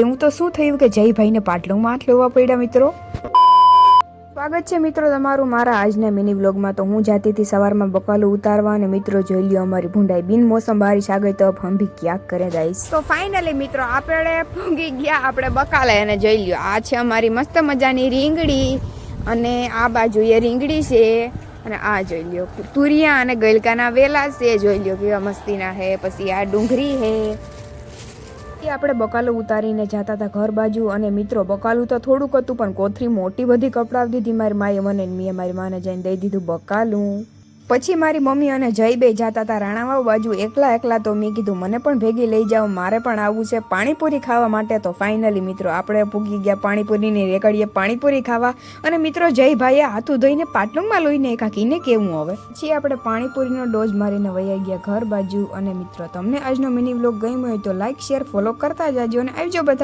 એવું તો શું થયું કે જયભાઈને પાટલુંમાં હાથ લેવા પડ્યા મિત્રો? સ્વાગત છે મિત્રો તમારું મારા આજના મિની વ્લોગમાં। તો હું જાતી હતી સવારમાં બકાલું ઉતારવા અને મિત્રો જોઈ લ્યો અમારી ભૂંડાઈ બિન મોસમ બારિશ આ ગઈ તો હમ ભી ક્યાંક કરે ગાઈસ। તો ફાઇનલી મિત્રો આપણે ભૂંગી ગયા આપણે બકાલે અને જોઈ લ્યો આ છે અમારી મસ્ત મજાની રીંગણી અને આ બાજુ એ રીંગણી છે અને આ જોઈ લ્યો તુરિયા અને ગલકાના વેલા છે જોઈ લ્યો કેવા મસ્તીના હે। પછી આ ડુંગળી હે। આપણે બકાલું ઉતારીને જતા હતા ઘર બાજુ અને મિત્રો બકાલું તો થોડુંક હતું પણ કોથરી મોટી બધી કપડાવી દીધી મારી માએ મને મેં મારી માને જઈને દઈ દીધું બકાલું। પછી મારી મમ્મી અને જય બે જતા હતા રાણાવાવ બાજુ એકલા તો મેં કીધું મને પણ ભેગી લઈ જાઓ મારે પણ આવવું છે પાણીપુરી ખાવા માટે। તો ફાઇનલી મિત્રો આપણે પૂગી ગયા પાણીપુરીની રેકડીએ પાણીપુરી ખાવા અને મિત્રો જય ભાઈએ હાથું ધોઈને પાટલુંમાં લોહીને કાકીને કેવું હવે। પછી આપણે પાણીપુરીનો ડોઝ મારીને વયા ગયા ઘર બાજુ અને મિત્રો તમને આજનો મિની વ્લોગ ગમ્યો હોય તો લાઈક શેર ફોલો કરતા જાજો અને આવજો બધા।